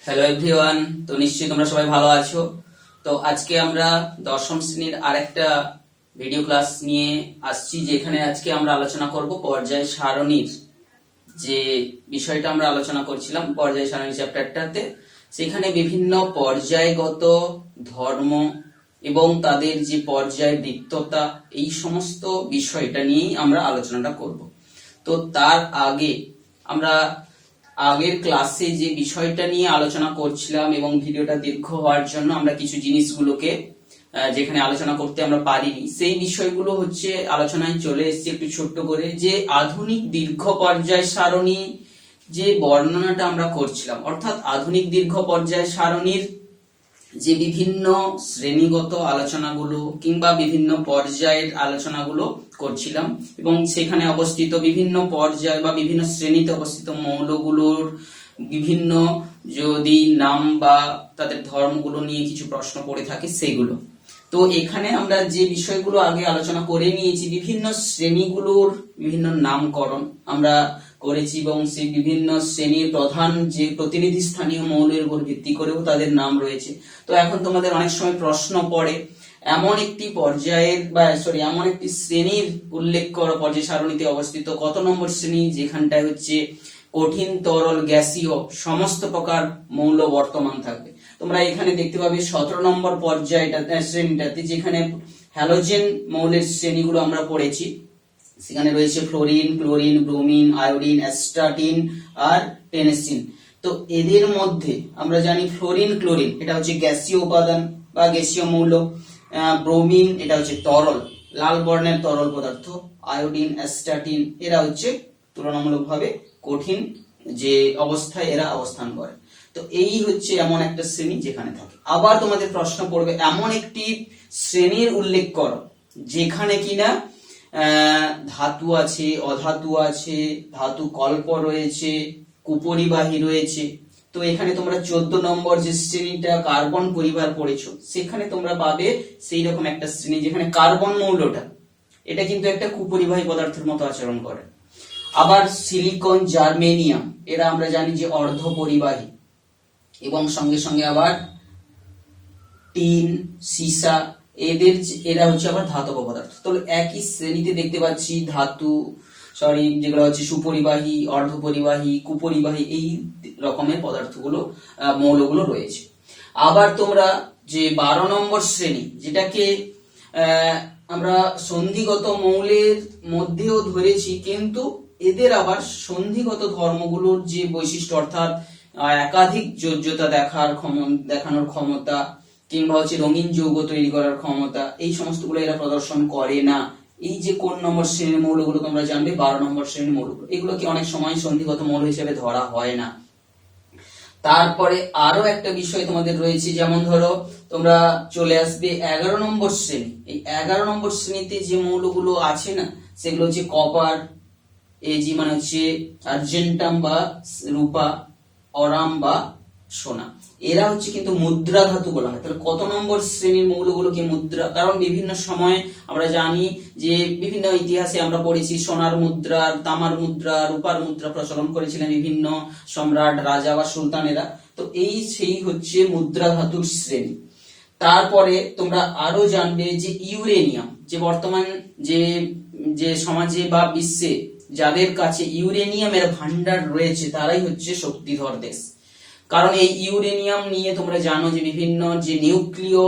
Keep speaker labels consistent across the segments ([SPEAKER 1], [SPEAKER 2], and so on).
[SPEAKER 1] Hello everyone. তো নিশ্চয়ই তোমরা সবাই ভালো আছো। তো আজকে আমরা দশম শ্রেণীর আরেকটা ভিডিও ক্লাস নিয়ে আসছি, যেখানে আজকে আমরা আলোচনা করব পর্যায় সারণীর যে বিষয়টা আমরা আলোচনা করছিলাম পর্যায় সারণী চ্যাপ্টারটাতে। সেখানে বিভিন্ন পর্যায়গত ধর্ম এবং তাদের যে পর্যায় বৃত্ততা, এই সমস্ত বিষয়টা নিয়েই আমরা আলোচনাটা করব। তো তার আগে আমরা আগের ক্লাসে যে বিষয়টা নিয়ে আলোচনা করছিলাম এবং ভিডিওটা দীর্ঘ হওয়ার জন্য আমরা কিছু জিনিসগুলোকে যেখানে আলোচনা করতে আমরা পারিনি, সেই বিষয়গুলো হচ্ছে আলোচনায় চলে এসেছে একটু ছোট্ট করে। যে আধুনিক দীর্ঘ পর্যায় সারণী যে বর্ণনাটা আমরা করছিলাম, অর্থাৎ আধুনিক দীর্ঘ পর্যায় সারণীর যে বিভিন্ন শ্রেণীগত আলোচনাগুলো কিংবা বিভিন্ন পর্যায়ের আলোচনাগুলো করছিলাম, এবং সেখানে অবস্থিত বিভিন্ন পর্যায় বা বিভিন্ন শ্রেণীতে অবস্থিত মৌলগুলোর বিভিন্ন যদি নাম বা তাদের ধর্মগুলো নিয়ে কিছু প্রশ্ন পড়ে থাকে সেগুলো। তো এখানে আমরা যে বিষয়গুলো আগে আলোচনা করে নিয়েছি, বিভিন্ন শ্রেণীগুলোর বিভিন্ন নামকরণ আমরা করেছি এবং সেই বিভিন্ন শ্রেণীর প্রধান যে প্রতিনিধি স্থানীয় মৌলের উপর ভিত্তি করেও তাদের নাম রয়েছে। তো এখন তোমাদের অনেক সময় প্রশ্ন পড়ে, এমন একটি পর্যায়ের বা এমন একটি শ্রেণীর উল্লেখ করো পর্যায় সারণীতে অবস্থিত কত নম্বর শ্রেণী, যেখানটায় হচ্ছে কঠিন, তরল, গ্যাসীয় সমস্ত প্রকার মৌল বর্তমান থাকবে। তোমরা এখানে দেখতে পাবে 17 নম্বর পর্যায়টা শ্রেণীটাতে, যেখানে হ্যালোজেন মৌলের শ্রেণীগুলো আমরা পড়েছি। সেখানে রয়েছে fluorine, chlorine, bromine, iodine, astatine আর টেনেসিন। তো এদের মধ্যে আমরা জানি ফ্লোরিন, ক্লোরিন এটা হচ্ছে গ্যাসীয় উপাদান বা গ্যাসীয় মৌল। ব্রোমিন এটা হচ্ছে তরল, লাল বর্ণের তরল পদার্থ। আয়োডিন, অ্যাস্টাটিন এরা হচ্ছে তুলনামূলকভাবে কঠিন যে অবস্থায় এরা অবস্থান করে। তো এই হচ্ছে এমন একটা শ্রেণী যেখানে থাকে। আবার তোমাদের প্রশ্ন পড়বে, এমন একটি শ্রেণীর উল্লেখ করো যেখানে কিনা ধাতু আছে, অধাতু আছে, ধাতু কল্প রয়েছে, কুপরিবাহী রয়েছে। তো এখানে তোমরা 14 নম্বর যে শ্রেণীটা কার্বন পরিবার পড়েছো, সেখানে তোমরা পাবে সেই রকম একটা শ্রেণী যেখানে কার্বন মৌলটা এটা কিন্তু একটা কুপরিবাহী পদার্থের মতো আচরণ করে। আবার সিলিকন, জার্মেনিয়াম এরা আমরা জানি যে অর্ধ পরিবাহী, এবং সঙ্গে সঙ্গে আবার টিন, সীসা এরা হচ্ছে আবার ধাতব পদার্থ। তো একই শ্রেণীতে দেখতে পাচ্ছি ধাতু যেগুলো হচ্ছে সুপরিবাহী, অর্ধপরিবাহী, কুপরিবাহী এই রকমের পদার্থগুলো মৌলগুলো রয়েছে। আবার তোমরা যে 12 নম্বর শ্রেণী, যেটাকে আমরা সন্ধিগত মৌলের মধ্যেও ধরেছি, কিন্তু এদের আবার সন্ধিগত ধর্মগুলোর যে বৈশিষ্ট্য, অর্থাৎ একাধিক যোজ্যতা দেখানোর ক্ষমতা কিংবা হচ্ছে রঙিন যৌগ তৈরি করার ক্ষমতা, এই সমস্তগুলো এরা প্রদর্শন করে না। এই যে কোন নম্বর শ্রেণীর মৌলগুলো তোমরা জানবে, 12 নম্বর শ্রেণীর মৌলগুলো, এগুলোকে অনেক সময় সন্ধিগত মৌল হিসেবে ধরা হয় না। তারপরে আরো একটা বিষয় তোমাদের রয়েছে, যেমন ধরো তোমরা চলে আসবে 11 নম্বর শ্রেণী। এই 11 নম্বর শ্রেণীতে যে মৌলগুলো আছে না, সেগুলো হচ্ছে কপার, এজি মানে হচ্ছে আর্জেন্টাম বা রূপা, অরাম বা সোনা। এরা হচ্ছে কিন্তু মুদ্রা ধাতু বলা হয়। তাহলে কত নম্বর শ্রেণীর মৌলগুলোকে মুদ্রা? কারণ বিভিন্ন সময় আমরা জানি যে বিভিন্ন ইতিহাসে আমরা পড়েছি সোনার মুদ্রা, তামার মুদ্রা, রূপার মুদ্রা প্রচলন করেছিলেন বিভিন্ন সম্রাট, রাজা বা সুলতানেরা। তো এই সেই হচ্ছে মুদ্রা ধাতুর শ্রেণী। তারপরে তোমরা আরো জানবে যে ইউরেনিয়াম, যে বর্তমান যে সমাজে বা বিশ্বে যাদের কাছে ইউরেনিয়ামের ভান্ডার রয়েছে, তারাই হচ্ছে শক্তিধর দেশ। কারণ এই ইউরেনিয়াম নিয়ে তোমরা জানো যে বিভিন্ন যে নিউক্লিয়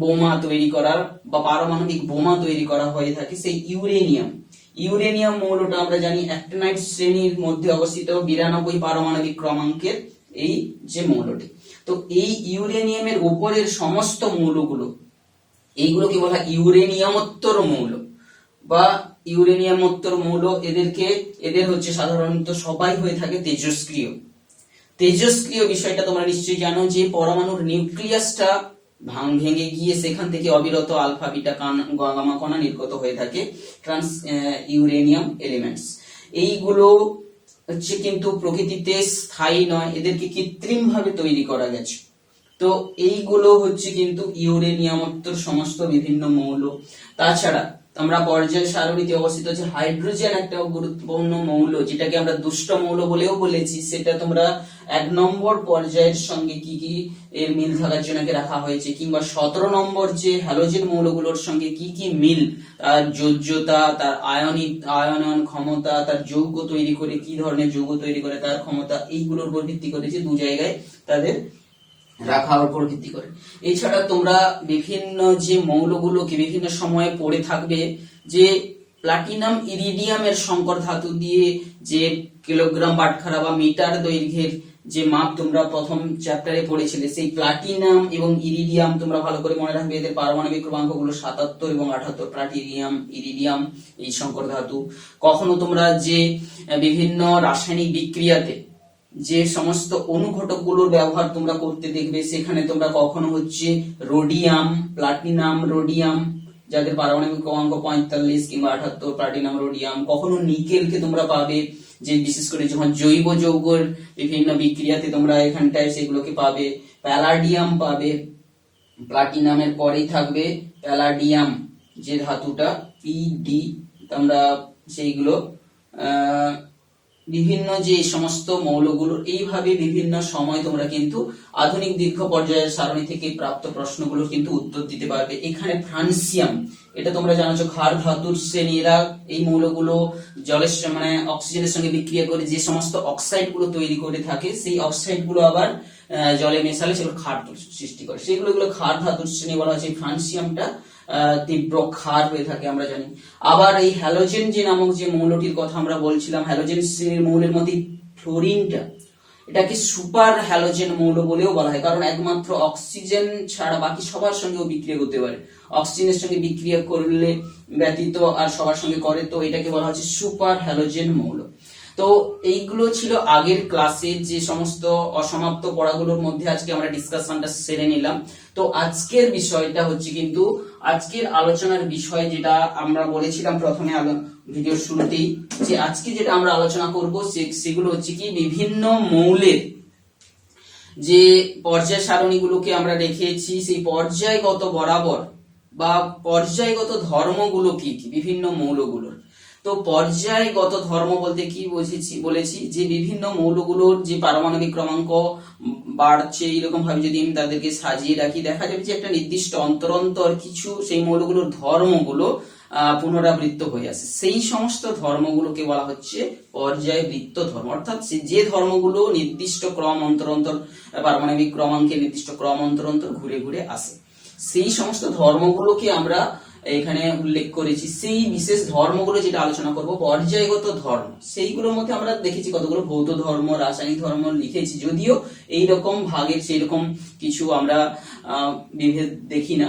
[SPEAKER 1] বোমা তৈরি করার বা পারমাণবিক বোমা তৈরি করা হয়ে থাকে, সেই ইউরেনিয়াম মৌলটা আমরা জানি অ্যাক্টিনাইড শ্রেণীর মধ্যে অবস্থিত, 92 পারমাণবিক ক্রমাঙ্কের এই যে মৌলটি। তো এই ইউরেনিয়ামের উপরের সমস্ত মৌলগুলো, এইগুলোকে বলা হয় ইউরেনিয়ামোত্তর মৌল বা ইউরেনিয়ামোত্তর মৌল। এদের হচ্ছে সাধারণত সবাই হয়ে থাকে তেজস্ক্রিয়। তেজস্ক্রিয় বিষয়টা তোমরা নিশ্চয়ই জানো যে পরমাণুর নিউক্লিয়াসটা ভেঙে গিয়ে সেখান থেকে অবিরত আলফা, বিটা, গামা কণা নির্গত হয়ে থাকে, ট্রান্স ইউরেনিয়াম এলিমেন্টস। এইগুলো হচ্ছে কিন্তু প্রকৃতিতে স্থায়ী নয়, এদেরকে কৃত্রিম ভাবে তৈরি করা গেছে। তো এইগুলো হচ্ছে কিন্তু ইউরেনিয়ামোত্তর সমস্ত বিভিন্ন মৌল। তাছাড়া আমরা পর্যায় সারণীতে অবস্থিত যে হাইড্রোজেন একটা গুরুত্বপূর্ণ মৌল, যেটাকে আমরা দুষ্ট মৌল বলেও বলেছি, সেটা তোমরা 1 নম্বর পর্যায়ের সঙ্গে কি কি এর মিল থাকার জন্য রাখা হয়েছে, কিংবা 17 নম্বর যে হ্যালোজেন মৌলগুলোর সঙ্গে কি কি মিল, তার যোজ্যতা, তার আয়নন ক্ষমতা, তার যৌগ তৈরি করে কি ধরনের যৌগ তৈরি করে তার ক্ষমতা, এইগুলোর উপর ভিত্তি করে যে 2 জায়গায় তাদের রাখার উপর ভিত্তি করে। এছাড়া তোমরা বিভিন্ন যে মৌলগুলোকে বিভিন্ন সময়ে পড়ে থাকবে, যে প্লাটিনাম ইরিডিয়ামের সংকর ধাতু দিয়ে যে কিলোগ্রাম বাটখারা বা মিটার দৈর্ঘ্যের যে মাপ তোমরা প্রথম চ্যাপ্টারে পড়েছিলে, সেই প্লাটিনাম এবং ইরিডিয়াম তোমরা ভালো করে মনে রাখবে, এদের পারমাণবিক ক্রমাঙ্কগুলো 77 এবং 78। প্লাটিনিয়াম, ইরিডিয়াম এই সংকর ধাতু। কখনো তোমরা যে বিভিন্ন রাসায়নিক বিক্রিয়াতে যে সমস্ত অনুঘটকগুলোর ব্যবহার তোমরা করতে দেখবে, সেখানে তোমরা কখনো হচ্ছে রোডিয়াম, প্লাটিনাম, রোডিয়াম, যাদের পারমাণবিক ক্রমাঙ্ক 45 কিংবা 78, প্লাটিনাম, রোডিয়াম। কখনো নিকেলকে তোমরা পাবে, যে বিশেষ করে যখন জৈব যৌগের বিভিন্ন বিক্রিয়াতে তোমরা এখানটায় সেগুলোকে পাবে। প্যালাডিয়াম পাবে, প্লাটিনামের পরেই থাকবে প্যালাডিয়াম যে ধাতুটা, পিডি, তোমরা সেইগুলো বিভিন্ন যে সমস্ত মৌলগুলো এইভাবে বিভিন্ন সময় তোমরা কিন্তু আধুনিক দীর্ঘ পর্যায়ের সারণী থেকে প্রাপ্ত প্রশ্নগুলোর কিন্তু উত্তর দিতে পারবে। এখানে ফ্রান্সিয়াম, এটা তোমরা জানো ক্ষার ধাতুর শ্রেণী। এরা এই মৌলগুলো জলের মানে অক্সিজেনের সঙ্গে বিক্রিয়া করে যে সমস্ত অক্সাইড গুলো তৈরি করে থাকে, সেই অক্সাইড গুলো আবার জলে মেশালে সেগুলো ক্ষার সৃষ্টি করে, সেগুলো ক্ষার ধাতুর শ্রেণী বলা হচ্ছে। ফ্রান্সিয়ামটা তীব্র ক্ষার হয়ে থাকে আমরা জানি। আবার এই হ্যালোজেন যে নামক যে মৌলটির কথা আমরা বলছিলাম, হ্যালোজেন শ্রেণীর মৌলের মধ্যে ফ্লোরিনটা, এটাকে সুপার হ্যালোজেন মৌল বলেও বলা হয়, কারণ একমাত্র অক্সিজেন ছাড়া বাকি সবার সঙ্গেও বিক্রিয়া করতে পারে। অক্সিজেনের সঙ্গে বিক্রিয়া করলে ব্যতীত আর সবার সঙ্গে করে, তো এটাকে বলা হচ্ছে সুপার হ্যালোজেন মৌল। তো এইগুলো ছিল আগের ক্লাসের যে সমস্ত অসমাপ্ত পড়াগুলোর মধ্যে আজকে আমরা ডিসকাশনটা সেরে নিলাম। তো আজকের বিষয়টা হচ্ছে কিন্তু আজকের আলোচনার বিষয় যেটা আমরা বলেছিলাম প্রথমে ভিডিওর শুরুতেই, যে আজকে যেটা আমরা আলোচনা করব সেগুলো হচ্ছে কি বিভিন্ন মৌলের যে পর্যায় সারণীগুলোকে আমরা রেখেছি, সেই পর্যায়গত বরাবর বা পর্যায়গত ধর্মগুলো কি কি বিভিন্ন মৌলগুলোর। তো পর্যায়গত ধর্ম বলতে কি বলেছি, যে বিভিন্ন মৌলগুলোর যে পারমাণবিক ক্রমাঙ্ক বাড়ছে, এরকম ভাবে যদি আমি তাদেরকে সাজিয়ে রাখি, দেখা যাবে যে একটা নির্দিষ্ট অন্তর কিছু সেই মৌলগুলোর ধর্মগুলো পুনরাবৃত্ত হয়ে আসে। সেই সমস্ত ধর্মগুলোকে বলা হচ্ছে পর্যায়বৃত্ত ধর্ম, অর্থাৎ যে ধর্মগুলো নির্দিষ্ট ক্রম অন্তর পারমাণবিক ক্রমাঙ্কের নির্দিষ্ট ক্রম অন্তর ঘুরে ঘুরে আসে, সেই সমস্ত ধর্মগুলোকে আমরা এখানে উল্লেখ করেছি। সেই বিশেষ ধর্মগুলো যেটা আলোচনা করব পর্যায়গত ধর্ম, সেইগুলোর মধ্যে আমরা দেখেছি কতগুলো ভৌত ধর্ম, রাসায়নিক ধর্ম লিখেছি, যদিও এইরকম ভাগের সেই রকম কিছু আমরা বিভেদ দেখি না।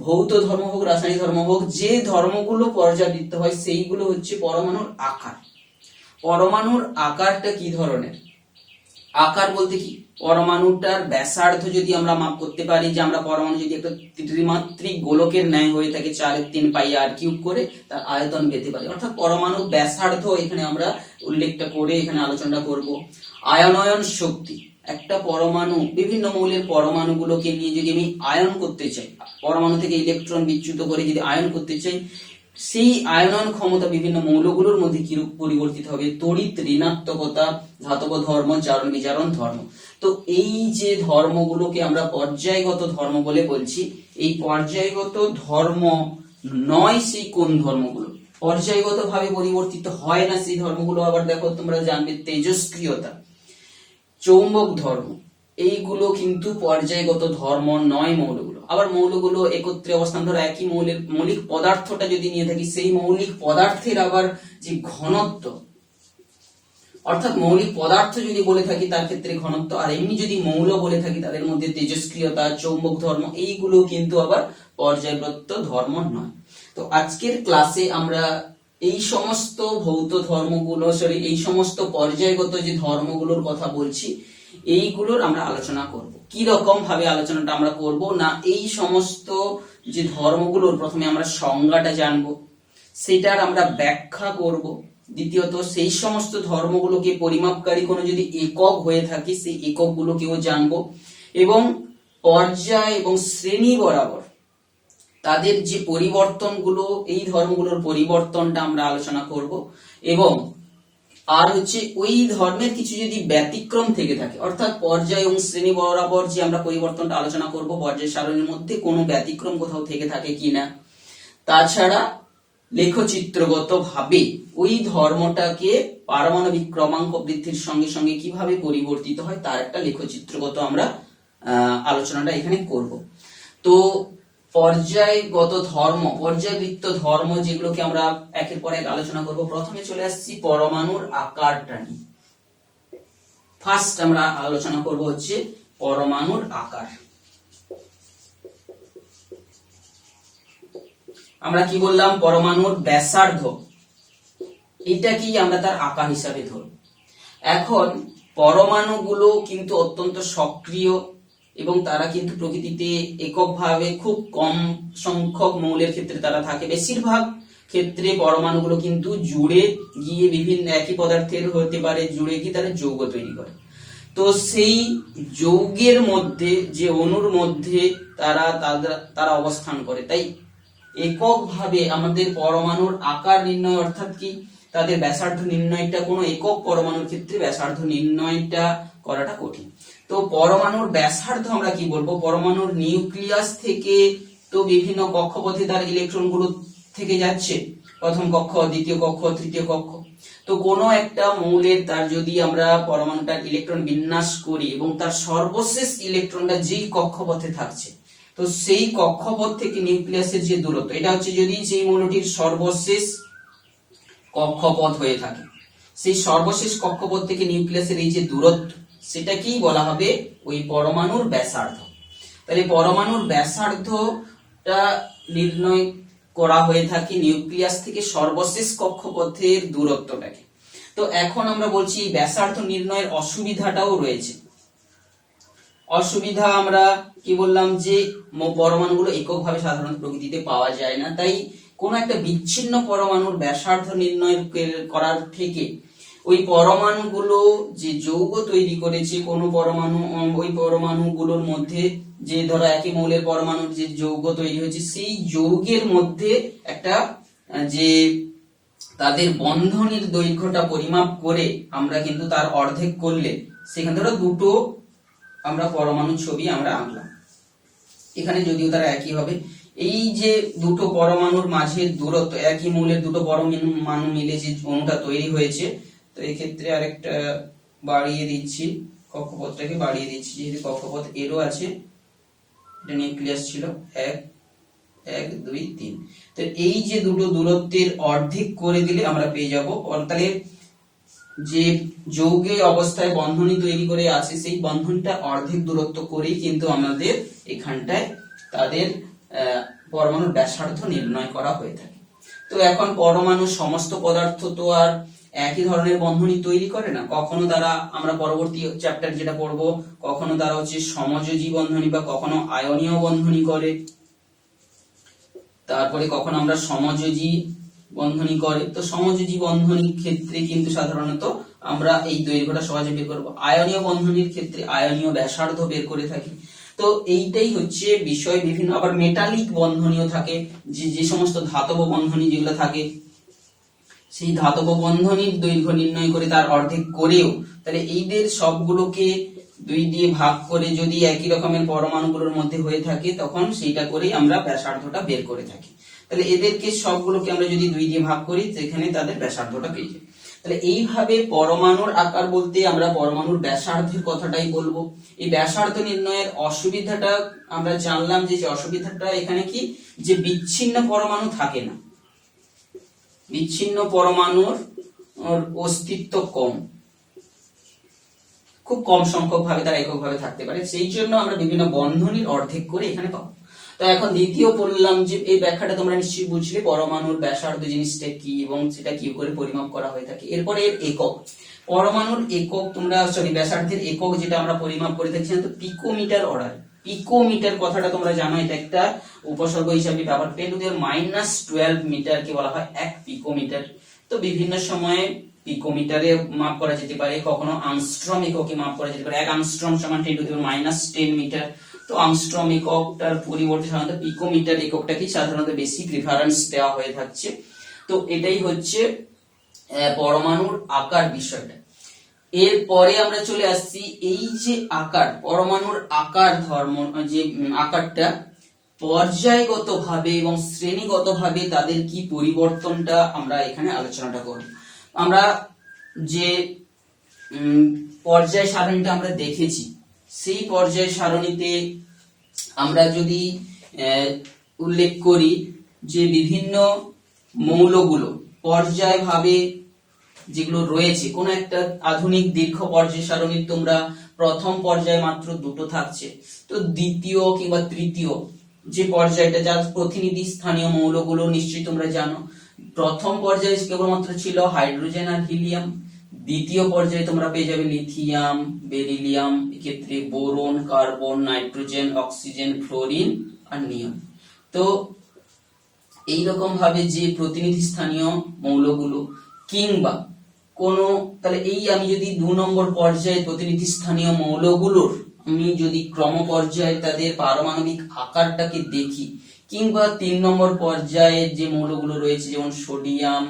[SPEAKER 1] ভৌত ধর্ম হোক, রাসায়নিক ধর্ম হোক, যে ধর্মগুলো পর্যাবৃত্ত হয় সেইগুলো হচ্ছে পরমাণুর আকার। পরমাণুর আকারটা কি ধরনের? আকার বলতে কি, পরমাণুটার ব্যাসার্ধ যদি আমরা মাপ করতে পারি, যে আমরা পরমাণু যদি একটা ত্রিমাত্রিক গোলকের ন্যায় হয়ে থাকে 4/3 পাই r³ করে তার আয়তন পেতে পারি, অর্থাৎ পরমাণুর ব্যাসার্ধ এখানে আমরা উল্লেখটা করে এখানে আলোচনা করব। আয়নয়ন শক্তি, একটা পরমাণু বিভিন্ন মৌলের পরমাণুগুলোকে নিয়ে যদি আমি আয়ন করতে চাই, পরমাণু থেকে ইলেকট্রন বিচ্যুত করে যদি আয়ন করতে চাই, সেই আয়নন ক্ষমতা বিভিন্ন মৌলগুলোর মধ্যে কিরূপ পরিবর্তিত হবে, তড়িৎ ঋণাত্মকতা, ধাতব ধর্ম, জারণ বিজারণ ধর্ম। তো এই যে ধর্মগুলোকে আমরা পর্যায়গত ধর্ম বলে বলছি, এই পর্যায়গত ধর্ম নয় সেই কোন ধর্মগুলো পর্যায়গত ভাবে পরিবর্তিত হয় না, সেই ধর্মগুলো আবার দেখো তোমরা জানবে তেজস্ক্রিয়তা, চৌম্বক ধর্ম, এইগুলো কিন্তু পর্যায়গত ধর্ম নয় মৌলগুলো। আবার মৌলগুলো একত্রে অবস্থান, ধরো একই মৌলিক পদার্থটা যদি নিয়ে থাকি, সেই মৌলিক পদার্থের আবার যে ঘনত্ব, অর্থাৎ মৌলিক পদার্থ যদি বলে থাকি তার ক্ষেত্রে ঘনত্ব, আর এমনি যদি মৌল বলে থাকি তাদের মধ্যে তেজস্ক্রিয়তা, চৌম্বক ধর্ম, এইগুলো কিন্তু আবার পর্যায়বৃত্ত ধর্ম নয়। তো আজকের ক্লাসে আমরা এই সমস্ত ভৌত ধর্মগুলো এই সমস্ত পর্যায়গত যে ধর্মগুলোর কথা বলছি, এইগুলোর আমরা আলোচনা করব। কি রকম ভাবে আলোচনাটা আমরা করব না, এই সমস্ত যে ধর্মগুলোর প্রথমে আমরা সংজ্ঞাটা জানবো, সেটার আমরা ব্যাখ্যা করব। দ্বিতীয়ত সেই সমস্ত ধর্মগুলোকে পরিমাপকারী কোনো যদি একক হয়ে থাকে, সেই এককগুলোকেও জানবো, এবং পর্যায় এবং শ্রেণী বরাবর তাদের যে পরিবর্তনগুলো, এই ধর্মগুলোর পরিবর্তনটা আমরা আলোচনা করব। এবং আর হচ্ছে ওই ধর্মের কিছু যদি ব্যতিক্রম থেকে থাকে, অর্থাৎ পর্যায় এবং শ্রেণী বরাবর যে আমরা পরিবর্তনটা আলোচনা করব, পর্যায় সারণীর মধ্যে কোনো ব্যতিক্রম কোথাও থেকে থাকে কিনা, তাছাড়া লেখচিত্রগত ভাবে ওই ধর্মটাকে পারমাণবিক ক্রমাঙ্ক বৃদ্ধির সঙ্গে সঙ্গে কিভাবে পরিবর্তিত হয় তার একটা লেখচিত্রগত আমরা আলোচনাটা এখানে করব। তো পর্যায়গত ধর্ম, পর্যায়বৃত্ত ধর্ম যেগুলোকে আমরা একের পর এক আলোচনা করব। প্রথমে চলে আসছি পরমাণুর আকারটা নিয়ে। ফার্স্ট আমরা আলোচনা করব হচ্ছে পরমাণুর আকার। আমরা কি বললাম? পরমাণুর ব্যাসার্ধ, এটা কি আমরা তার আকার হিসাবে ধরব। এখন পরমাণুগুলো কিন্তু অত্যন্ত সক্রিয় এবং তারা কিন্তু প্রকৃতিতে এককভাবে খুব কম সংখ্যক মৌলের ক্ষেত্রে তারা থাকে। বেশিরভাগ ক্ষেত্রে পরমাণুগুলো কিন্তু জুড়ে গিয়ে বিভিন্ন একই পদার্থের হতে পারে, জুড়ে গিয়ে তারা যৌগ তৈরি করে। তো সেই যৌগের মধ্যে যে অণুর মধ্যে তারা অবস্থান করে, তাই এককভাবে আমাদের পরমাণুর আকার নির্ণয় অর্থাৎ কি তাদের ব্যাসার্ধ নির্ণয়টা কোনো একক পরমাণুর ক্ষেত্রে ব্যাসার্ধ নির্ণয়টা করাটা কঠিন। তো পরমাণুর ব্যাসার্ধ আমরা কি বলবো? পরমাণুর নিউক্লিয়াস থেকে তো বিভিন্ন কক্ষপথে তার ইলেকট্রনগুলো থেকে যাচ্ছে, প্রথম কক্ষ, দ্বিতীয় কক্ষ, তৃতীয় কক্ষ। তো কোনো একটা মৌলের তার যদি আমরা পরমাণুটার ইলেকট্রন বিন্যাস করি এবং তার সর্বশেষ ইলেকট্রনটা যেই কক্ষপথে থাকছে, তো সেই কক্ষপথ থেকে নিউক্লিয়াসের যে দূরত্ব, এটা হচ্ছে যদি সেই মৌলটির সর্বশেষ কক্ষপথ হয়ে থাকে, সেই সর্বশেষ কক্ষপথ থেকে নিউক্লিয়াসের এই যে দূরত্ব, সেটাকেই বলা হবে ওই পরমাণুর ব্যাসার্ধ। তাহলে পরমাণুর ব্যাসার্ধটা নির্ণয় করা হয়ে থাকে নিউক্লিয়াস থেকে সর্বশেষ কক্ষপথের দূরত্বটাকে। তো এখন আমরা বলছি ব্যাসার্ধ নির্ণয়ের অসুবিধাটাও রয়েছে। অসুবিধা আমরা কি বললাম? যে পরমাণুগুলো এককভাবে সাধারণত প্রকৃতিতে পাওয়া যায় না, তাই কোন একটা বিচ্ছিন্ন পরমাণুর ব্যাসার্ধ নির্ণয় করার থেকে ওই পরমাণুগুলো যে যৌগ তৈরি করেছে, কোন পরমাণু ওই পরমাণুগুলোর মধ্যে যে ধরো একই মৌলের পরমাণুর যে যৌগ তৈরি হয়েছে, সেই যৌগের মধ্যে একটা যে তাদের বন্ধনের দৈর্ঘ্যটা পরিমাপ করে আমরা কিন্তু তার অর্ধেক করলে সেখান থেকে দুটো আমরা পরমাণু ছবি আমরা আঁকলাম। এখানে যদিও তারা একই হবে, এই যে দুটো পরমাণুর মাঝের দূরত্ব, একই মৌলের দুটো পরমাণু মিলে যে অণুটা তৈরি হয়েছে, তো এই ক্ষেত্রে আরেকটা বাড়িয়ে দিচ্ছি, কক্ষপথটাকে বাড়িয়ে দিচ্ছি, যেহেতু কক্ষপথ এরও আছে, এটা নিউক্লিয়াস ছিল 1 1 2 3। তো এই যে দুটো দূরত্বের অর্ধেক করে দিলে আমরা পেয়ে যাব, তাহলে যে যৌগে অবস্থায় বন্ধনী তৈরি করে আছে সেই বন্ধনটা অর্ধেক দূরত্ব করেই কিন্তু আমাদের এখানটায় তাদের পরমাণুর ব্যাসার্ধ নির্ণয় করা হয়ে থাকে। তো এখন পরমাণু সমস্ত পদার্থ তো আর একই ধরনের বন্ধনী তৈরি করে না, কখনো তারা, আমরা পরবর্তী চ্যাপ্টার যেটা পড়বো, কখনো তারা হচ্ছে সমযোজী বন্ধনী বা কখনো আয়নীয় বন্ধনী করে, তারপরে কখনো আমরা সমযোজী বন্ধনী করে। তো সমযোজী বন্ধনীর ক্ষেত্রে কিন্তু সাধারণত আমরা এই দৈর্ঘ্যটা সহজে বের করব। আয়নীয় বন্ধনীর ক্ষেত্রে আয়নীয় ব্যাসার্ধ বের করে থাকি। তো এইটাই হচ্ছে বিষয়। বিভিন্ন আবার মেটালিক বন্ধনীও থাকে, যে সমস্ত ধাতব বন্ধনী যেগুলো থাকে, সেই ধাতব বন্ধনীর দৈর্ঘ্য নির্ণয় করে তার অর্ধেক করেও, তাহলে এইদের সবগুলোকে 2 দিয়ে ভাগ করে যদি একই রকমের পরমাণুগুলোর মধ্যে হয়ে থাকে, তখন সেইটা করেই আমরা ব্যাসার্ধটা বের করে থাকি। তাহলে এদেরকে সবগুলোকে আমরা যদি 2 দিয়ে ভাগ করি, সেখানে তাদের ব্যাসার্ধটা পেয়ে যাই। তাহলে এইভাবে পরমাণুর আকার বলতে আমরা পরমাণুর ব্যাসার্ধের কথাটাই বলবো। এই ব্যাসার্ধ নির্ণয়ের অসুবিধাটা আমরা জানলাম, যে অসুবিধাটা এখানে কি, যে বিচ্ছিন্ন পরমাণু থাকে না, বিচ্ছিন্ন পরমাণুর অস্তিত্ব কম, খুব কম সংখ্যক ভাবে তারা এককভাবে থাকতে পারে, সেই জন্য আমরা বিভিন্ন বন্ধনীর অর্ধেক করে এখানে পাবো। তো এখন দ্বিতীয় বললাম যে এই ব্যাখ্যাটা তোমরা নিশ্চয়ই বুঝলে, পরমাণুর ব্যাসার্ধ জিনিসটা কি এবং সেটা কি করে পরিমাপ করা হয়ে থাকে। এরপরে এর একক, পরমাণুর একক, তোমরা ব্যাসার্ধের একক যেটা আমরা পরিমাপ করে থাকি, তো পিকোমিটার অর্ডার। পিকোমিটার কথাটা তোমরা জানো, এটা একটা উপসর্গ হিসাবে ব্যবহার, 10⁻12 মিটারকে বলা হয় 1 পিকোমিটার। তো বিভিন্ন সময়ে পিকোমিটারে মাপ করা যেতে পারে, কখনো আংস্ট্রম এককে মাপ করা যেতে পারে। 1 আংস্ট্রম সমান 10⁻10 মিটার। তো আর্মস্ট্রং এককটার পরিবর্তে সাধারণত পিকোমিটার এককটাকে সাধারণত বেশি প্রিফারেন্স দেওয়া হয়ে থাকছে। তো এটাই হচ্ছে পরমাণুর আকার বিষয়টা। এরপরে আমরা চলে আসছি এই যে আকার, পরমাণুর আকার ধর্ম, যে আকারটা পর্যায়গতভাবে এবং শ্রেণীগতভাবে তাদের কি পরিবর্তনটা আমরা এখানে আলোচনাটা করব। আমরা যে পর্যায় সারণীটা আমরা দেখেছি, সেই পর্যায় সারণীতে আমরা যদি উল্লেখ করি যে বিভিন্ন মৌলগুলো পর্যায়ভাবে যেগুলো রয়েছে, কোন একটা আধুনিক দীর্ঘ পর্যায় সারণীর তোমরা প্রথম পর্যায়ে মাত্র দুটো থাকছে, তো দ্বিতীয় কিংবা তৃতীয় যে পর্যায়টা, যার প্রতিনিধি স্থানীয় মৌলগুলো নিশ্চয়ই তোমরা জানো। প্রথম পর্যায়ে কেবলমাত্র ছিল হাইড্রোজেন আর হিলিয়াম, দ্বিতীয় পর্যায়ে তোমরা পেয়ে যাবে লিথিয়াম, বেরিলিয়াম, এক্ষেত্রে boron, carbon, nitrogen, oxygen, fluorine আর নিয়ন। তো এইরকম ভাবে যে প্রতিনিধি স্থানীয় মৌলগুলো কিংবা কোনো, তাহলে এই আমি যদি 2 নম্বর পর্যায়ে প্রতিনিধি স্থানীয় মৌলগুলোর আমি যদি ক্রম পর্যায়ে তাদের পারমাণবিক আকারটাকে দেখি, কিংবা 3 নম্বর পর্যায়ে যে মৌলগুলো রয়েছে যেমন sodium,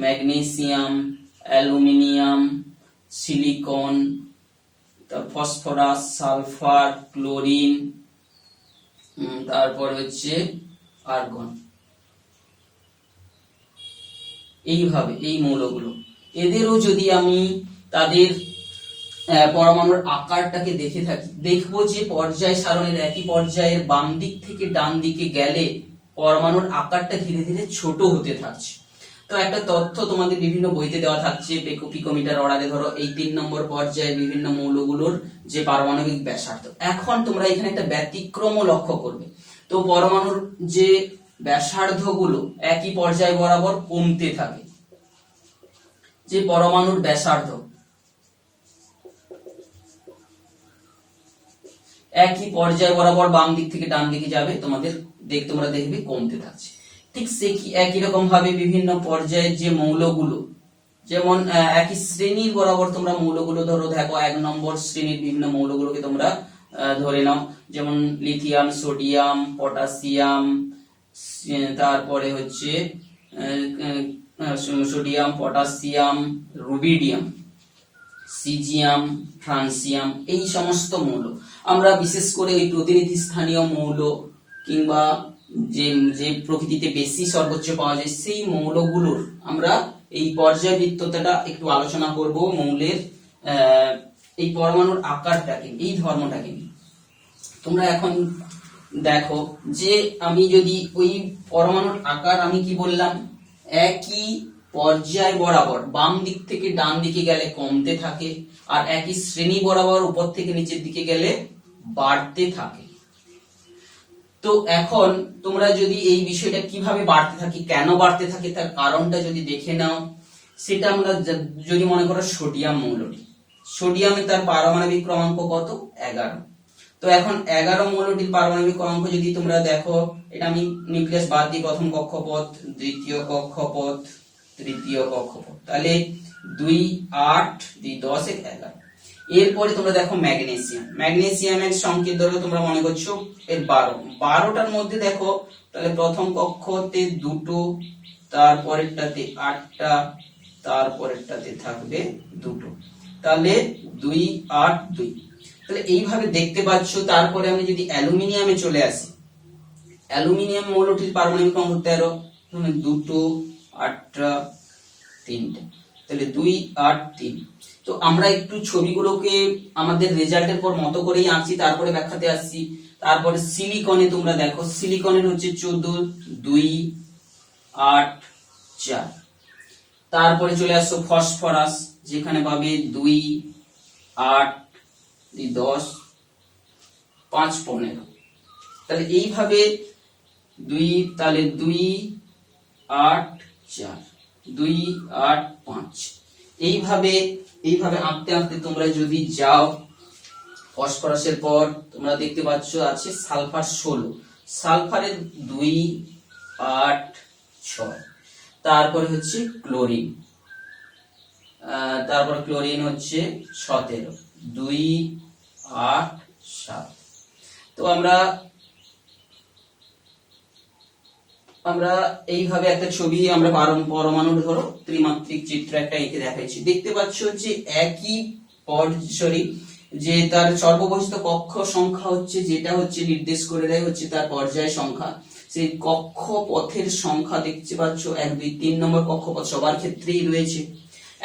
[SPEAKER 1] magnesium, aluminium, silicon, phosphorus, sulphur, chlorine, তারপর হচ্ছে আর্গন, এইভাবে এই মৌলগুলো, এদেরও যদি আমি তাদের পরমাণুর আকারটাকে দেখে থাকি, দেখবো যে পর্যায় সারণীর একই পর্যায়ের বাম দিক থেকে ডান দিকে গেলে পরমাণুর আকারটা ধীরে ধীরে ছোট হতে থাকছে। তো একটা তথ্য তোমাদের বিভিন্ন বইতে দেওয়া থাকছে, পিকোমিটার অর্ডারে ধরো এই 3 নম্বর পর্যায়ে বিভিন্ন মৌলগুলোর যে পারমাণবিক ব্যাসার্ধ। এখন তোমরা এখানে একটা ব্যতিক্রমও লক্ষ্য করবে, তো পরমাণুর যে ব্যাসার্ধ গুলো একই পর্যায় বরাবর কমতে থাকে, যে পরমাণুর ব্যাসার্ধ একই পর্যায় বরাবর বাম দিক থেকে ডান দিকে যাবে, তোমরা দেখবে কমতে থাকছে। ঠিক সে কি একই রকম ভাবে বিভিন্ন পর্যায়ের যে মৌলগুলো, যেমন একই শ্রেণীর বরাবর তোমরা মৌলগুলো ধরো, দেখো 1 নম্বর শ্রেণীর বিভিন্ন মৌলগুলোকে তোমরা ধরে নাও, যেমন লিথিয়াম, সোডিয়াম, পটাশিয়াম, তারপরে হচ্ছে sodium, potassium, rubidium, caesium, francium, এই সমস্ত মৌল আমরা বিশেষ করে ওই প্রতিনিধি স্থানীয় মৌল কিংবা যে যে প্রকৃতিতে বেশি সর্বোচ্চ পাওয়া যায় সেই মৌলগুলোর আমরা এই পর্যায়বৃত্তটা একটু আলোচনা করব। মৌলের এই পরমাণুর আকারটাকে, এই ধর্মটাকে নিয়ে তোমরা এখন দেখো যে আমি যদি ওই পরমাণুর আকার, আমি কি বললাম, একই পর্যায় বরাবর বাম দিক থেকে ডান দিকে গেলে কমতে থাকে, আর একই শ্রেণী বরাবর উপর থেকে নিচের দিকে গেলে বাড়তে থাকে। তো এখন তোমরা যদি এই বিষয়টা কিভাবে বাড়তে থাকে, কেন বাড়তে থাকে, তার কারণটা যদি দেখে নাও, সেটা আমরা যদি মনে করো সোডিয়াম মৌলটি, সোডিয়ামে তার পারমাণবিক ক্রমাঙ্ক কত? 11। তো এখন 11 মৌলটির পারমাণবিক ক্রমাঙ্ক যদি তোমরা দেখো, এটা আমি নিউক্লিয়াস বাদ দিই, প্রথম কক্ষপথ, দ্বিতীয় কক্ষপথ, তৃতীয় কক্ষপথ, তাহলে 2, 8, 2, 10, 11। এরপরে তোমরা দেখো ম্যাগনেসিয়াম, ম্যাগনেসিয়ামের সংকেত ধরো তোমরা মনে করছো এর 12টার মধ্যে দেখো, তাহলে প্রথম কক্ষতে 2টো, তারপরেরটাতে 8টা, তারপরেরটাতে থাকবে 2টো, তাহলে 2, 8, 2। তাহলে এইভাবে দেখতে পাচ্ছ। তারপরে আমি যদি অ্যালুমিনিয়ামে চলে আসি, অ্যালুমিনিয়াম মৌলটির পারমাণবিক ক্রমাঙ্ক 13, 2টো, 8টা, 3টে, তাহলে 2, 8, 3। তো আমরা একটু ছবিগুলোকে আমাদের রেজাল্টের পর মতো করেই আঁকছি, তারপরে ব্যাখ্যাতে আসছি। তারপরে সিলিকনে তোমরা দেখো, সিলিকনের হচ্ছে 14, 2, 8, 4। তারপরে চলে আসছো ফসফরাস, যেখানে পাবে 2, 8, 10, 5, 15। তাহলে এইভাবে 2, তাহলে 2, 8, 4, 2, 8, 5, এইভাবে আঁকতে আঁকতে তোমরা যদি যাও, ফসফরাসের পর তোমরা দেখতে পাচ্ছ আছে সালফার 16, সালফারের 2, 8, 6। তারপরে হচ্ছে ক্লোরিন, তারপর ক্লোরিন হচ্ছে 17, 2, 8, 7। তো আমরা এইভাবে একটা ছবি আমরা পরমাণুর ধরো ত্রিমাত্রিক চিত্র একটা এঁকে দেখাচ্ছি। দেখতে পাচ্ছ যে একই যে তার সর্ববহিষ্ঠ কক্ষ সংখ্যা হচ্ছে যেটা হচ্ছে নির্দেশ করে দেয় হচ্ছে তার পর্যায় সংখ্যা, সেই কক্ষপথের সংখ্যা দেখতে পাচ্ছ 1 2 3 নম্বর কক্ষপথ সবার ক্ষেত্রেই রয়েছে।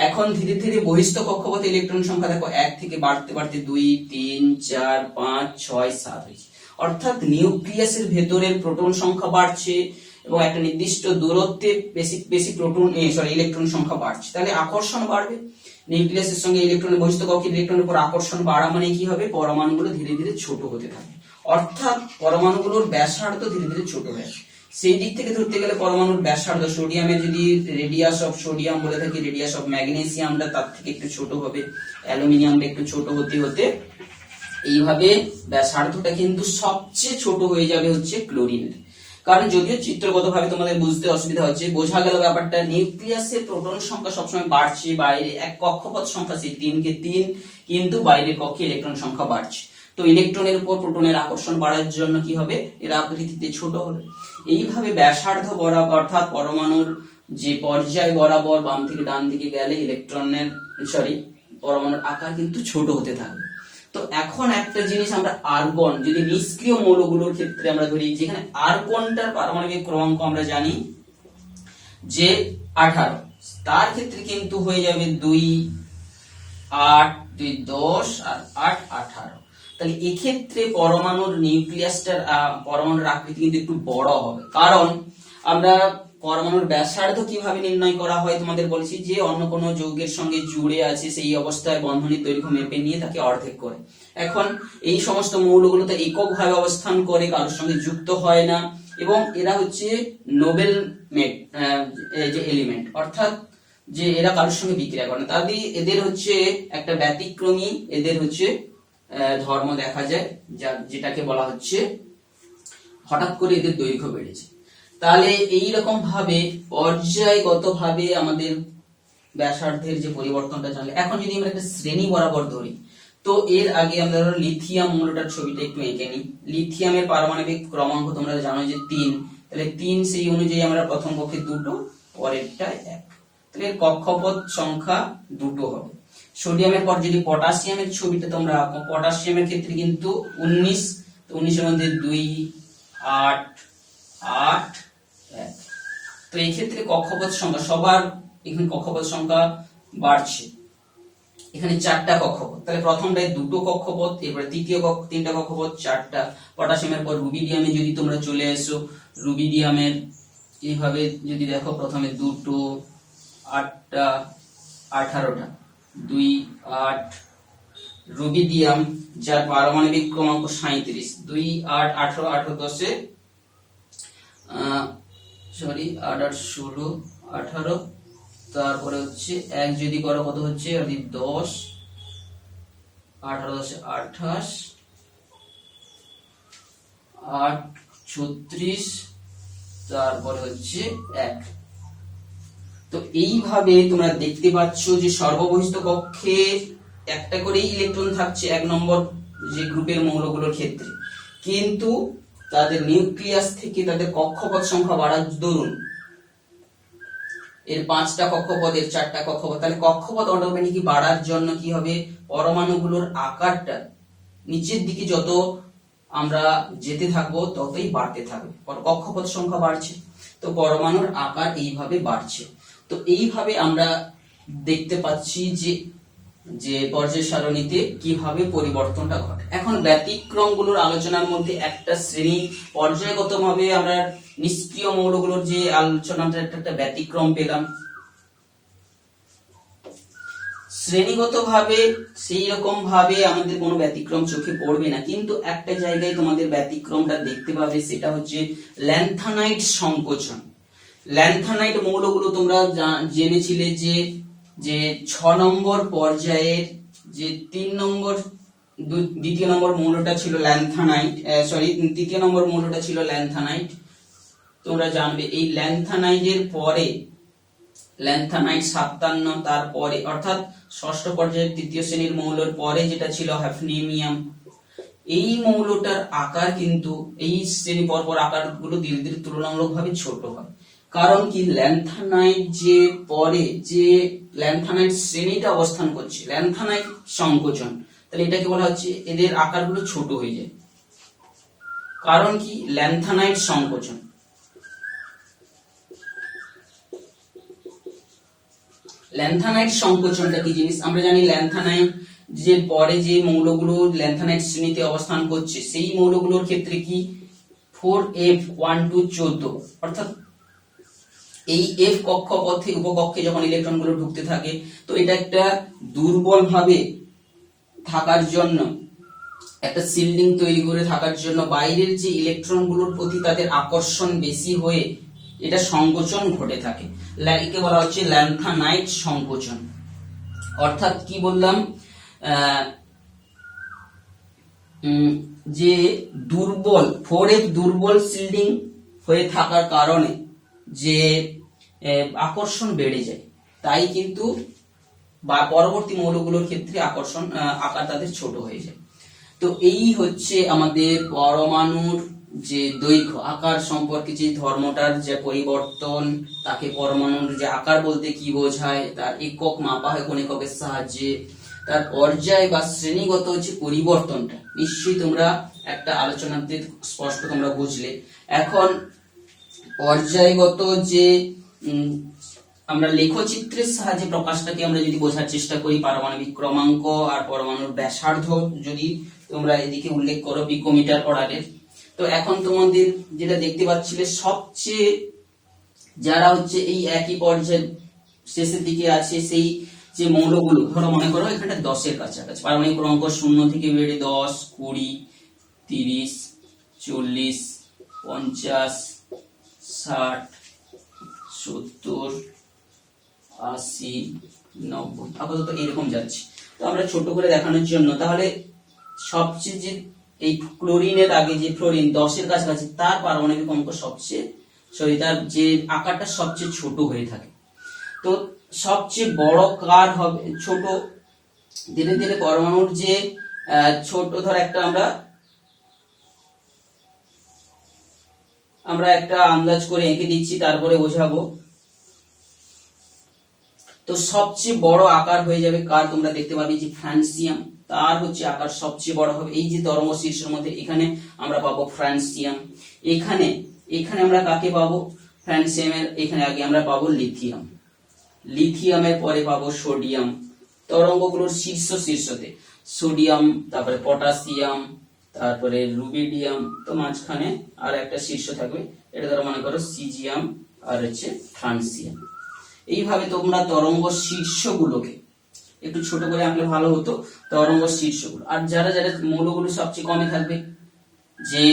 [SPEAKER 1] এখন ধীরে ধীরে বহিষ্ঠ কক্ষপথে ইলেকট্রন সংখ্যা দেখো 1 থেকে বাড়তে বাড়তে 2 3 4 5 6 7 হয়েছে, অর্থাৎ নিউক্লিয়াসের ভেতরের প্রোটন সংখ্যা বাড়ছে এবং একটা নির্দিষ্ট দূরত্বে বেশি ইলেকট্রন সংখ্যা বাড়ছে, তাহলে আকর্ষণ বাড়বে। নিউক্লিয়াসের সঙ্গে ইলেকট্রনের বহিষ্ঠ কক্ষের ইলেকট্রনের উপর আকর্ষণ বাড়া মানে কি হবে, পরমাণুগুলো ধীরে ধীরে ছোট হতে থাকবে, অর্থাৎ পরমাণুগুলোর ব্যাসার্ধ ধীরে ধীরে ছোট হয়। সেই দিক থেকে ধরতে গেলে পরমাণুর ব্যাসার্ধ, সোডিয়ামের যদি রেডিয়াস অফ সোডিয়াম বলে থাকি, রেডিয়াস অফ ম্যাগনেসিয়ামটা তার থেকে একটু ছোট হবে, অ্যালুমিনিয়ামটা একটু ছোট হতে হতে এইভাবে ব্যাসার্ধটা কিন্তু সবচেয়ে ছোট হয়ে যাবে হচ্ছে ক্লোরিনের। কারণ যদিও চিত্রগতভাবে তোমাদের বুঝতে অসুবিধা হচ্ছে, বোঝা গেল ব্যাপারটা, নিউক্লিয়াসের প্রোটন সংখ্যা সবসময় বাড়ছে, বাইরে এক কক্ষপথ সংখ্যা সেই 3 কে 3, কিন্তু বাইরের কক্ষে ইলেকট্রন সংখ্যা বাড়ছে। তো ইলেকট্রনের উপর প্রোটনের আকর্ষণ বাড়ার জন্য কি হবে, এরা আকৃতিতে ছোট হবে। এইভাবে ব্যাসার্ধ বরাবর অর্থাৎ পরমাণুর যে পর্যায় বরাবর বাম থেকে ডান দিকে গেলে পরমাণুর আকার কিন্তু ছোট হতে থাকবে। তো এখন একটা জিনিস আমরা আর্গন, যদি নিষ্ক্রিয় মৌলগুলোর ক্ষেত্রে আমরা ধরি, যেখানে আর্গনটার পারমাণবিক ক্রমাঙ্ক আমরা জানি যে 18, তার ক্ষেত্রে কিন্তু হয়ে যাবে 2 8 2 10 আর 8 18। তাহলে এক্ষেত্রে পরমাণুর নিউক্লিয়াসটার পরমাণুর আকৃতি কিন্তু একটু বড় হবে, কারণ আমরা পরমাণুর ব্যাসার্ধ কিভাবে নির্ণয় করা হয় তোমাদের বলেছি, যে অন্য কোনো যৌগের সঙ্গে জুড়ে আছে সেই অবস্থায় বন্ধনের দৈর্ঘ্য মেপে নিয়ে তাকে অর্ধেক করে। এখন এই সমস্ত মৌলগুলো তো এককভাবে অবস্থান করে, কারোর সঙ্গে যুক্ত হয় না, এবং এরা হচ্ছে নোবেল যে এলিমেন্ট, অর্থাৎ যে এরা কারোর সঙ্গে বিক্রিয়া করে না, তাদের এদের হচ্ছে একটা ব্যতিক্রমী এদের হচ্ছে ধর্ম দেখা যায়, যেটাকে বলা হচ্ছে হঠাৎ করে এদের দৈর্ঘ্য বেড়েছে। তাহলে এই রকম ভাবে পর্যায়গত ভাবে আমাদের ব্যাসার্ধের যে পরিবর্তনটা জানলে, এখন যদি আমরা একটা শ্রেণী বরাবর ধরি, তো এর আগে আমরা ধরো লিথিয়াম মৌলটার ছবিটা একটু এঁকে নিই। লিথিয়ামের পারমাণবিক ক্রমাঙ্ক তোমরা জানো যে 3, তাহলে 3 সেই অনুযায়ী আমরা প্রথম কক্ষে 2, পরেরটা 1, তাহলে কক্ষপথ সংখ্যা 2 হবে। সোডিয়ামের পর যদি পটাশিয়ামের ছবিটা তোমরা আঁকো, পটাশিয়ামের ক্ষেত্রে কিন্তু 19, তো 19 এর মধ্যে 2 8 8 1, তো এই ক্ষেত্রে কক্ষপথ সংখ্যা সবার এখানে কক্ষপথ সংখ্যা বাড়ছে, এখানে 4টা কক্ষপথ, তাহলে প্রথমটায় 2 কক্ষপথ, এরপরে তৃতীয় 3টা কক্ষপথ 4টা। পটাশিয়ামের পর রুবিডিয়ামে যদি তোমরা চলে এসো, রুবিডিয়ামের এইভাবে যদি দেখো, প্রথমে 2 8টা 18টা 2 8, রুবিডিয়াম যার পারমাণবিক ক্রমাঙ্ক 37, 2 8 18 18 10 8 8 16 18, তারপরে হচ্ছে 1 যদি করো কত হচ্ছে 10, 18 10 28, 8 36, তারপরে হচ্ছে 1। তো এইভাবে তোমরা দেখতে পাচ্ছ যে সর্ববহিষ্ঠ কক্ষে একটা করেই ইলেকট্রন থাকছে 1 নম্বর যে গ্রুপের মৌলগুলোর ক্ষেত্রে, কিন্তু তাদের নিউক্লিয়াস থেকে তাদের কক্ষপথ সংখ্যা বাড়ার দরুন এর 5টা কক্ষপথ, এর 4টা কক্ষপথ, তাহলে কক্ষপথ অটোমেটিকলি বাড়ার জন্য কি হবে, পরমাণুগুলোর আকারটা নিচের দিকে যত আমরা যেতে থাকবো ততই বাড়তে থাকবে, কক্ষপথ সংখ্যা বাড়ছে, তো পরমাণুর আকার এইভাবে বাড়ছে। তো এইভাবে আমরা দেখতে পাচ্ছি যে পর্যায় সারণীতে কিভাবে পরিবর্তনটা ঘটে। এখন ব্যতিক্রমগুলোর আলোচনার মধ্যে একটা শ্রেণী, পর্যায়গতভাবে আমরা নিষ্ক্রিয় মৌলগুলোর যে আলোচনাটা একটা ব্যতিক্রম পেলাম, শ্রেণীগতভাবে সেই রকম ভাবে আমাদের কোনো ব্যতিক্রম চোখে পড়বে না, কিন্তু একটা জায়গায় তোমাদের ব্যতিক্রমটা দেখতে পাবে, সেটা হচ্ছে ল্যান্থানাইট সংকোচন। ল্যান্থানাইট মৌলগুলো তোমরা জেনেছিলে যে 6 নম্বর পর্যায়ের যে 3 নম্বর দ্বিতীয় নম্বর মৌলটা ছিল ল্যান্থানাইট, তৃতীয় নম্বর মৌলটা ছিল ল্যান্থানাইট। তোমরা জানবে এই ল্যান্থানাইটের পরে ল্যান্থানাইট 57, তারপরে অর্থাৎ ষষ্ঠ পর্যায়ের তৃতীয় শ্রেণীর মৌলের পরে যেটা ছিল হ্যাফনিয়াম, এই মৌলটার আকার কিন্তু এই শ্রেণী পরপর আকারগুলো ধীরে ধীরে তুলনামূলকভাবে ছোট হয়। কারণ কি, ল্যান্থানাইট যে পরে যে ল্যান্থানাইট শ্রেণীটা অবস্থান করছে, ল্যান্থানাইট সংকোচন, তাহলে এটাকে বলা হচ্ছে এদের আকারগুলো ছোট হয়ে যায়। কারণ কি, ল্যান্থানাইট সংকোচন। ল্যান্থানাইট সংকোচনটা কি জিনিস আমরা জানি। ল্যান্থানাইট যে পরে যে মৌলগুলো ল্যান্থানাইট শ্রেণীতে অবস্থান করছে সেই মৌলগুলোর ক্ষেত্রে কি 4f1214, অর্থাৎ এই এফ কক্ষপথে উপকক্ষে যখন ইলেকট্রনগুলো ঢুকতে থাকে, তো এটা একটা দুর্বল ভাবে থাকার জন্য, একটা শিল্ডিং তৈরি করে থাকার জন্য বাইরের যে ইলেকট্রনগুলোর প্রতি তাদের আকর্ষণ বেশি হয়ে এটা সংকোচন ঘটে থাকে। একে বলা হচ্ছে ল্যান্থানাইট সংকোচন। অর্থাৎ কি বললাম, যে দুর্বল 4f দুর্বল শিল্ডিং হয়ে থাকার কারণে যে আকর্ষণ বেড়ে যায়, তাই কিন্তু বা পরবর্তী মৌলগুলোর ক্ষেত্রে আকর্ষণ আকার তাদের ছোট হয়ে যায়। তো এই হচ্ছে আমাদের পরমাণুর যে দৈর্ঘ্য আকার সম্পর্কে যে ধর্মটার যে পরিবর্তন, তাকে পরমাণুর যে আকার বলতে কি বোঝায়, তার একক মাপা হয় কোন এককের সাহায্যে, তার পর্যায় বা শ্রেণীগত যে পরিবর্তনটা নিশ্চয়ই তোমরা একটা আলোচনাতে স্পষ্ট তোমরা বুঝলে। এখন পর্যায়গত যে আমরা লেখচিত্রের সাহায্যে প্রকাশটাকে আমরা যদি বোঝার চেষ্টা করি, পারমাণবিক ক্রমাঙ্ক আর পরমাণুর ব্যাসার্ধ যদি তোমরা এদিকে উল্লেখ করো পিকোমিটার অর্ডারের, তো এখন তোমাদের যেটা দেখতে পাচ্ছিলে সবচেয়ে যারা হচ্ছে এই একই পর্যায়ের শেষের দিকে আছে সেই যে মৌলগুলো, ধরো মনে করো এখানে 10-এর কাছাকাছি পারমাণবিক ক্রমাঙ্ক 0 থেকে বেড়ে 10, 20, 30, 40, 50, 60, 70, 80, 90 আপাতত এরকম যাচ্ছে। তো আমরা ছোট করে দেখানোর জন্য তাহলে সবচেয়ে যে এই ক্লোরিনের আগে যে ফ্লোরিন 10-এর কাছাকাছি, তার পারমাণবিক অঙ্ক সবচেয়ে তার যে আকারটা সবচেয়ে ছোট হয়ে থাকে। তো সবচেয়ে বড় কার হবে ছোট, ধীরে ধীরে পরমাণুর যে ছোট, ধর একটা আমরা একটা আন্দাজ করে এঁকে দিচ্ছি, তারপরে বোঝাবো। তো সবচেয়ে বড় আকার হয়ে যাবে কার, তোমরা দেখতে পাবে যে ফ্রান্সিয়াম, তার হচ্ছে আকার সবচেয়ে বড় হবে। এই যে তরঙ্গ শীর্ষের মধ্যে এখানে আমরা পাবো ফ্রান্সিয়াম, এখানে আমরা কাকে পাবো, ফ্রান্সিয়ামের এখানে আগে আমরা পাবো লিথিয়াম, লিথিয়ামের পরে পাবো সোডিয়াম, তরঙ্গগুলোর শীর্ষতে সোডিয়াম, তারপরে পটাশিয়াম, তারপরে রুবিডিয়াম, তো মাঝখানে আর একটা শীর্ষ থাকবে, এটা ধরো মনে করো সিজিয়াম, আর হচ্ছে ফ্রান্সিয়াম। এইভাবে তোমরা তরঙ্গ শীর্ষগুলোকে একটু ছোট করে আঁকলে ভালো হতো, তরঙ্গ শীর্ষগুলো। আর যারা যারা মৌলগুলো সবচেয়ে কমে থাকবে, যে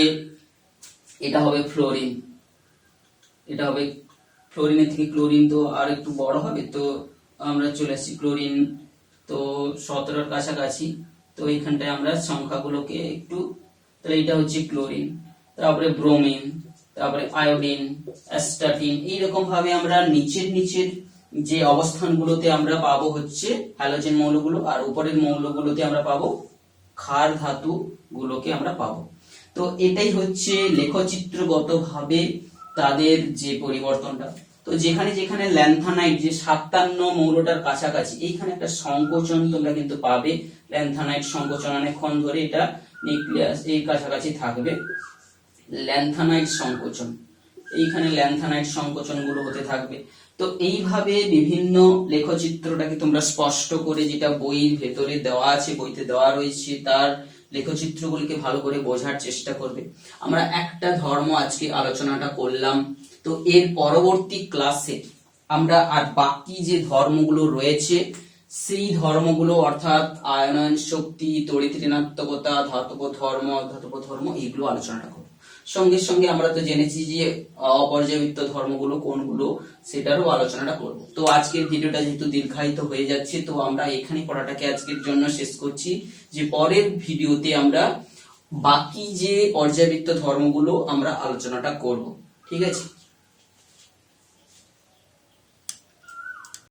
[SPEAKER 1] এটা হবে ফ্লোরিন, এটা হবে ফ্লোরিনের থেকে ক্লোরিন তো আর একটু বড় হবে, তো আমরা চলে আসছি ক্লোরিন তো 17-এর কাছাকাছি। তো এইখানটায় আমরা সংখ্যাগুলোকে একটু, তাহলে এটা হচ্ছে ক্লোরিন, তারপরে ব্রোমিন, তারপরে আয়োডিন, অ্যাস্টাটিন, এইরকম ভাবে আমরা নিচের যে অবস্থানগুলোতে আমরা পাবো হচ্ছে হ্যালোজেন মৌলগুলো, আর উপরের মৌলগুলোতে আমরা পাবো ক্ষার ধাতু গুলোকে আমরা পাবো। তো এটাই হচ্ছে লেখচিত্রগত ভাবে তাদের যে পরিবর্তনটা। তো যেখানে যেখানে ল্যান্থানাইট যে 57 মৌলটার কাছাকাছি, এইখানে একটা সংকোচন তোমরা কিন্তু পাবে, ল্যান্থানাইট সংকোচন অনেকক্ষণ ধরে এটা নিউক্লিয়াস এই কাছাকাছি থাকবে, ল্যান্থানাইট সংকোচন, এইখানে ল্যান্থানাইট সংকোচন গুলো হতে থাকবে। তো এইভাবে বিভিন্ন লেখচিত্রটাকে তোমরা স্পষ্ট করে, যেটা বইয়ের ভেতরে দেওয়া আছে, বইতে দেওয়া রয়েছে, তার লেখচিত্রগুলিকে ভালো করে বোঝার চেষ্টা করবে। আমরা একটা ধর্ম আজকে আলোচনাটা করলাম, তো এর পরবর্তী ক্লাসে আমরা আর বাকি যে ধর্মগুলো রয়েছে সেই ধর্মগুলো, অর্থাৎ আয়নন শক্তি, তড়িৎ ঋণাত্মকতা, ধাতব ধর্ম এইগুলো আলোচনাটা করব। সঙ্গে সঙ্গে আমরা তো জেনেছি যে অপর্যাবৃত্ত ধর্মগুলো কোনগুলো, সেটারও আলোচনাটা করব। তো আজকের ভিডিওটা যেহেতু দীর্ঘায়িত হয়ে যাচ্ছে, তো আমরা এখানে পড়াটাকে আজকের জন্য শেষ করছি, যে পরের ভিডিওতে আমরা বাকি যে পর্যাবৃত্ত ধর্মগুলো আমরা আলোচনাটা করব। ঠিক আছে।